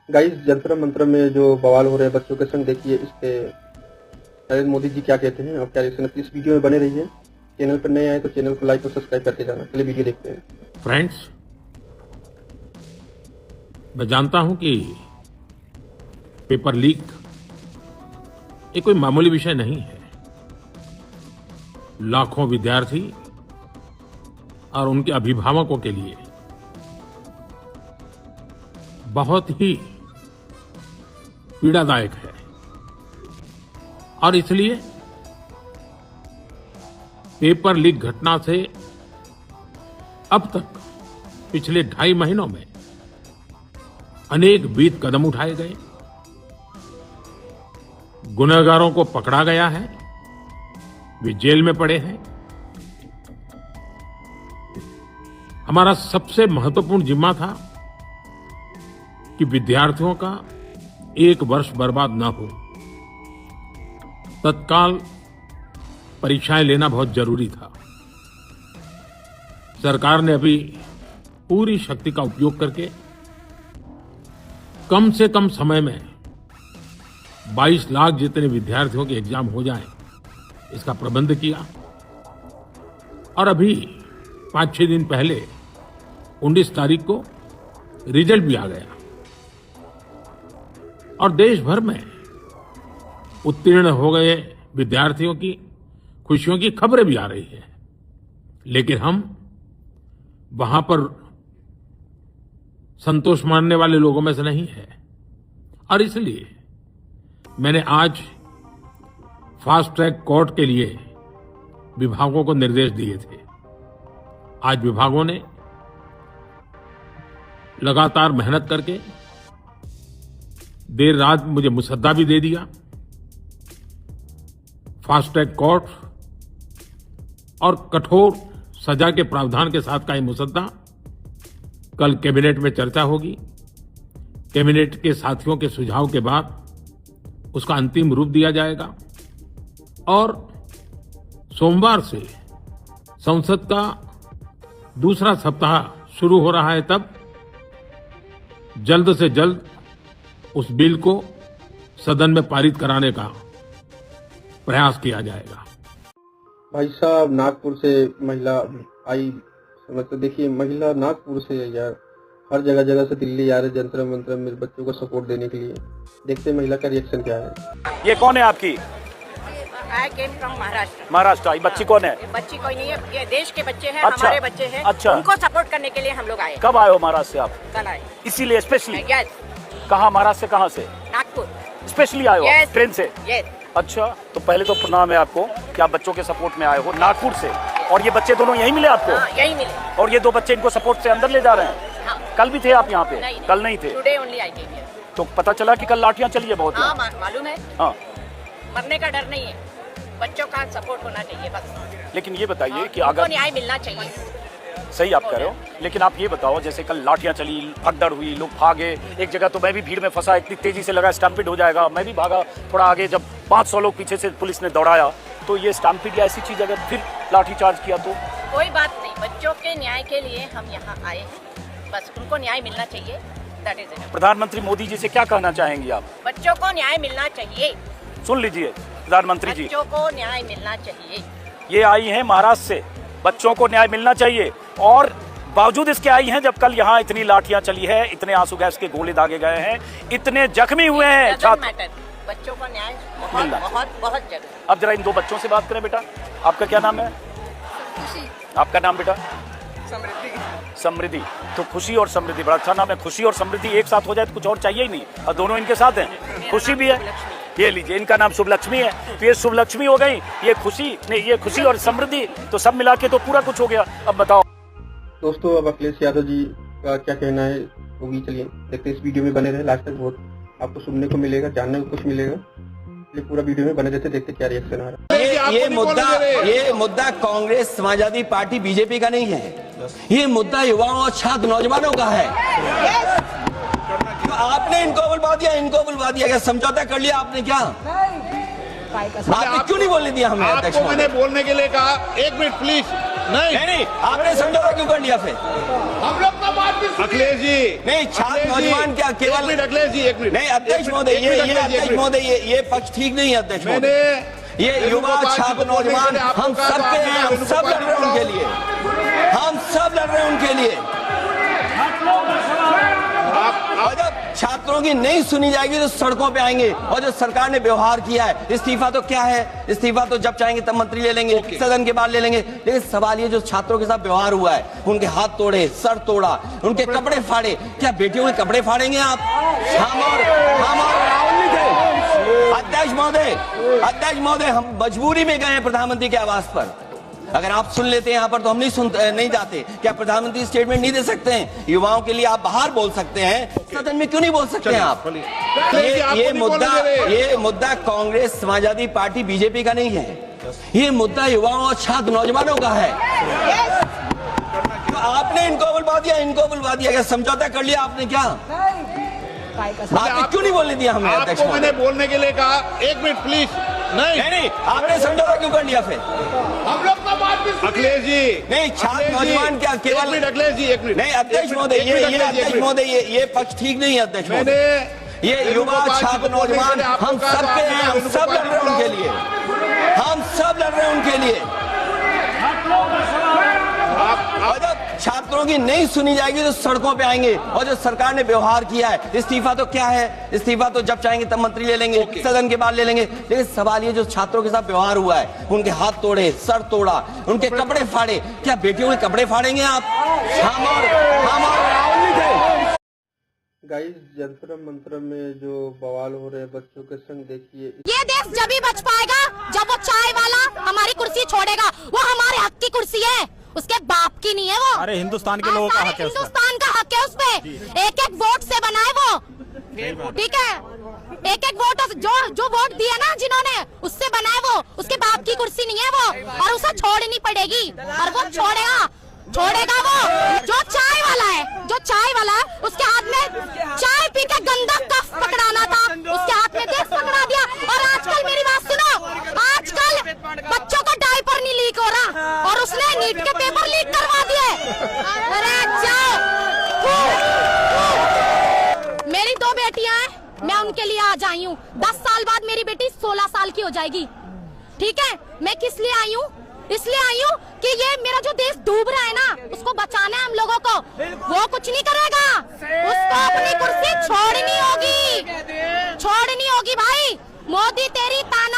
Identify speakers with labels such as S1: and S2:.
S1: Guys, Jantar मंत्र में जो बवाल हो रहे हैं बच्चों के संग, देखिए इस पे नरेंद्र मोदी जी क्या कहते हैं और क्या रिएक्शन है। इस वीडियो में बने रहिए। चैनल पर नए आए तो चैनल को लाइक और सब्सक्राइब करके जाना। चलिए वीडियो देखते हैं।
S2: फ्रेंड्स, मैं जानता हूं कि पेपर लीक ये कोई मामूली विषय नहीं है। लाखों विद्यार्थी और उनके अभिभावकों के लिए बहुत ही पीड़ादायक है और इसलिए पेपर लीक घटना से अब तक पिछले 2.5 महीनों में अनेक विध कदम उठाए गए, गुनहगारों को पकड़ा गया है, वे जेल में पड़े हैं। हमारा सबसे महत्वपूर्ण जिम्मा था कि विद्यार्थियों का 1 वर्ष बर्बाद न हो। तत्काल परीक्षाएं लेना बहुत जरूरी था। सरकार ने अभी पूरी शक्ति का उपयोग करके कम से कम समय में 22 लाख जितने विद्यार्थियों के एग्जाम हो जाएं, इसका प्रबंध किया। और अभी 5-6 दिन पहले 19 तारीख को रिजल्ट भी आ गया और देश भर में उत्तीर्ण हो गए विद्यार्थियों की खुशियों की खबरें भी आ रही हैं। लेकिन हम वहां पर संतोष मानने वाले लोगों में से नहीं है और इसलिए मैंने आज फास्ट ट्रैक कोर्ट के लिए विभागों को निर्देश दिए थे। आज विभागों ने लगातार मेहनत करके देर रात मुझे मुसद्दा भी दे दिया। फास्ट ट्रैक कोर्ट और कठोर सजा के प्रावधान के साथ का ये मुसद्दा कल कैबिनेट में चर्चा होगी। कैबिनेट के साथियों के सुझाव के बाद उसका अंतिम रूप दिया जाएगा और सोमवार से संसद का दूसरा सप्ताह शुरू हो रहा है, तब जल्द से जल्द उस बिल को सदन में पारित कराने का प्रयास किया जाएगा।
S1: भाई साहब, नागपुर से महिला आई, मतलब देखिए महिला नागपुर से यार हर जगह से दिल्ली आ रहे जंतर मंतर में बच्चों को सपोर्ट देने के लिए। देखते हैं महिला का रिएक्शन क्या है।
S3: ये कौन है आपकी?
S4: आई केम फ्रॉम महाराष्ट्र।
S3: महाराष्ट्र। ये बच्ची कौन है?
S4: बच्ची कोई नहीं है, ये देश के बच्चे हैं।
S3: अच्छा,
S4: हमारे बच्चे हैं।
S3: अच्छा,
S4: उनको सपोर्ट करने के लिए हम लोग आए।
S3: कब आए हो महाराष्ट्र से आप?
S4: कल आए।
S3: इसीलिए स्पेशली?
S4: यस।
S3: कहाँ महाराष्ट्र से? कहाँ से?
S4: नागपुर।
S3: स्पेशली आए हो?
S4: yes.
S3: ट्रेन से?
S4: यस।
S3: अच्छा, तो पहले तो प्रणाम है आपको कि आप बच्चों के सपोर्ट में आए हो नागपुर से। और ये बच्चे दोनों यहीं मिले आपको?
S4: हाँ, यहीं मिले।
S3: और ये 2 बच्चे इनको सपोर्ट से अंदर ले जा रहे हैं?
S4: हाँ।
S3: कल भी थे आप यहाँ पे?
S4: नहीं,
S3: कल नहीं थे।
S4: Today only I came here.
S3: तो पता चला कि कल लाठियां चली है बहुत?
S4: हाँ, मालूम है।
S3: हाँ,
S4: मरने का डर नहीं है, बच्चों का सपोर्ट होना चाहिए बस।
S3: लेकिन ये बताइए कि
S4: उनको
S3: अगर
S4: न्याय मिलना चाहिए।
S3: सही आप कह रहे हो, लेकिन आप ये बताओ, जैसे कल लाठियां चली, भगदड़ हुई, लोग भागे, एक जगह तो मैं भी भीड़ में फंसा, इतनी तेजी से लगा स्टैम्पिड हो जाएगा, मैं भी भागा थोड़ा आगे, जब 500 लोग पीछे से पुलिस ने दौड़ाया, तो ये स्टैम्पिड या ऐसी चीज अगर फिर लाठी चार्ज किया तो?
S4: कोई बात नहीं, बच्चों के न्याय के लिए हम यहाँ आए हैं, बस उनको न्याय मिलना चाहिए। That is it.
S3: प्रधानमंत्री मोदी जी से क्या कहना चाहेंगी आप?
S4: बच्चों को न्याय मिलना चाहिए।
S3: सुन लीजिए प्रधानमंत्री जी,
S4: बच्चों को न्याय मिलना चाहिए।
S3: ये आई हैं महाराष्ट्र से, बच्चों को न्याय मिलना चाहिए। और बावजूद इसके आई हैं जब कल यहाँ इतनी लाठियां चली है, इतने आंसू गैस के गोले दागे गए हैं, इतने जख्मी हुए हैं छात्र।
S4: बच्चों को न्याय बहुत जरूरी।
S3: अब जरा इन 2 बच्चों से बात करें। बेटा, आपका क्या नाम है?
S4: खुशी।
S3: आपका नाम बेटा?
S4: समृद्धि।
S3: समृद्धि। तो खुशी और समृद्धि बड़ा अच्छा नाम है। खुशी और समृद्धि एक साथ हो जाए तो कुछ और चाहिए ही नहीं, और दोनों इनके साथ हैं। खुशी भी है, ये लीजिए, इनका नाम शुभलक्ष्मी है, तो ये शुभलक्ष्मी हो गई, ये खुशी नहीं, ये खुशी और समृद्धि, तो सब मिला के तो पूरा कुछ हो गया। अब बताओ
S1: दोस्तों, अब अखिलेश यादव जी का क्या कहना है होगी, चलिए देखते हैं। इस वीडियो में बने रहे लास्ट तक, बहुत आपको सुनने को मिलेगा, जानने को कुछ मिलेगा। पूरा वीडियो में बने रहते, देखते क्या रिएक्शन आ रहा है।
S5: ये मुद्दा कांग्रेस, समाजवादी पार्टी, बीजेपी का नहीं है। ये मुद्दा युवाओं और छात्र नौजवानों का है। आपने इनको बुलवा दिया, क्या समझौता कर लिया आपने? क्या आपने क्यों नहीं बोलने दिया हमें?
S6: आपको मैंने बोलने के लिए कहा, 1 मिनट प्लीज। नहीं,
S5: आपने समझौता क्यों कर लिया फिर?
S6: हम लोग तो बात अखिलेश जी
S5: नहीं, छात्र नौजवान क्या केवल
S6: अखिलेश जी 1 मिनट
S5: नहीं, अध्यक्ष महोदय, अध्यक्ष महोदय, ये पक्ष ठीक नहीं है अध्यक्ष महोदय। ये युवा छात्र नौजवान हम सबके हैं, हम सब लड़ रहे हैं उनके लिए, हम सब लड़ रहे हैं उनके लिए। और जब छात्रों की नहीं सुनी जाएगी तो सड़कों पे आएंगे। और जो सरकार ने व्यवहार किया है, इस्तीफा तो क्या है, इस्तीफा तो जब चाहेंगे तब मंत्री ले लेंगे, सदन के बाद ले लेंगे। लेकिन सवाल ये जो छात्रों के साथ व्यवहार हुआ है, उनके हाथ तोड़े, सर तोड़ा, उनके कपड़े फाड़े, क्या बेटियों के कपड़े फाड़ेंगे आप? हम और राहुल नहीं थे अध्यक्ष महोदय, हम मजबूरी में गए हैं प्रधानमंत्री के आवास पर। अगर आप सुन लेते हैं यहाँ पर तो हम नहीं जाते। क्या प्रधानमंत्री स्टेटमेंट नहीं दे सकते हैं? युवाओं के लिए आप बाहर बोल सकते हैं, सदन में क्यों नहीं बोल सकते हैं आप? ये मुद्दा कांग्रेस, समाजवादी पार्टी, बीजेपी का नहीं है। ये मुद्दा युवाओं और छात्र नौजवानों का है। आपने इनको बुलवा दिया, क्या समझौता कर लिया आपने? क्या आपने क्यों नहीं बोलने दिया हमें? अध्यक्ष
S6: आपको मैंने बोलने के लिए कहा, 1 मिनट प्लीज। नहीं,
S5: आपने समझौता क्यों कर लिया फिर?
S6: हम लोग का बात अखिलेश जी
S5: नहीं, छात्र नौजवान क्या केवल
S6: अखिलेश जी 1 मिनट
S5: नहीं, अध्यक्ष महोदय, ये पक्ष ठीक नहीं है अध्यक्ष महोदय। ये युवा छात्र नौजवान हम सबके हैं, हम सब लड़ रहे हैं उनके लिए, हम सब लड़ रहे हैं उनके लिए। और जब छात्रों की नहीं सुनी जाएगी तो सड़कों पे आएंगे। और जो सरकार ने व्यवहार किया है, इस्तीफा तो क्या है, इस्तीफा तो जब चाहेंगे तब मंत्री ले लेंगे, सदन के बाद ले लेंगे। लेकिन सवाल ये जो छात्रों के साथ व्यवहार हुआ है, उनके हाथ तोड़े, सर तोड़ा, उनके कपड़े फाड़े, क्या बेटियों के कपड़े फाड़ेंगे आप? हम और राहुल नहीं थे।
S1: गाइस, जंतर मंत्र में जो बवाल हो रहे हैं बच्चों के संग, देखिए
S7: ये देश जब ही बच पाएगा जब वो चाय वाला हमारी कुर्सी छोड़ेगा। वो हमारे हक की कुर्सी है, उसके बाप की नहीं है वो।
S3: अरे हिंदुस्तान के लोगों का हक है,
S7: हिंदुस्तान का हक है उसपे। एक वोट से बनाए वो, ठीक है? एक वोट जो वोट दिया ना जिन्होंने, उससे बनाए वो। उसके बाप की कुर्सी नहीं है वो, और उसे छोड़नी पड़ेगी। और वो छोड़ेगा वो जो चाय वाला है, उसके हाथ में चाय पी के गंदा कफ पकड़ाना था, उसके हाथ में देश पकड़ा दिया। और आजकल मेरी बात सुनो, आजकल बच्चों का डायपर नहीं लीक हो रहा, और उसने नीट के पेपर लीक करवा दिए। अरे जाओ, मेरी 2 बेटियां हैं, मैं उनके लिए आज आई हूँ। 10 साल बाद मेरी बेटी 16 साल की हो जाएगी, ठीक है? मैं किस लिए आई हूँ? इसलिए आई हूँ कि ये मेरा जो देश डूब रहा है ना, उसको बचाना है हम लोगों को। वो कुछ नहीं करेगा, उसको अपनी कुर्सी छोड़नी होगी भाई। मोदी तेरी ताना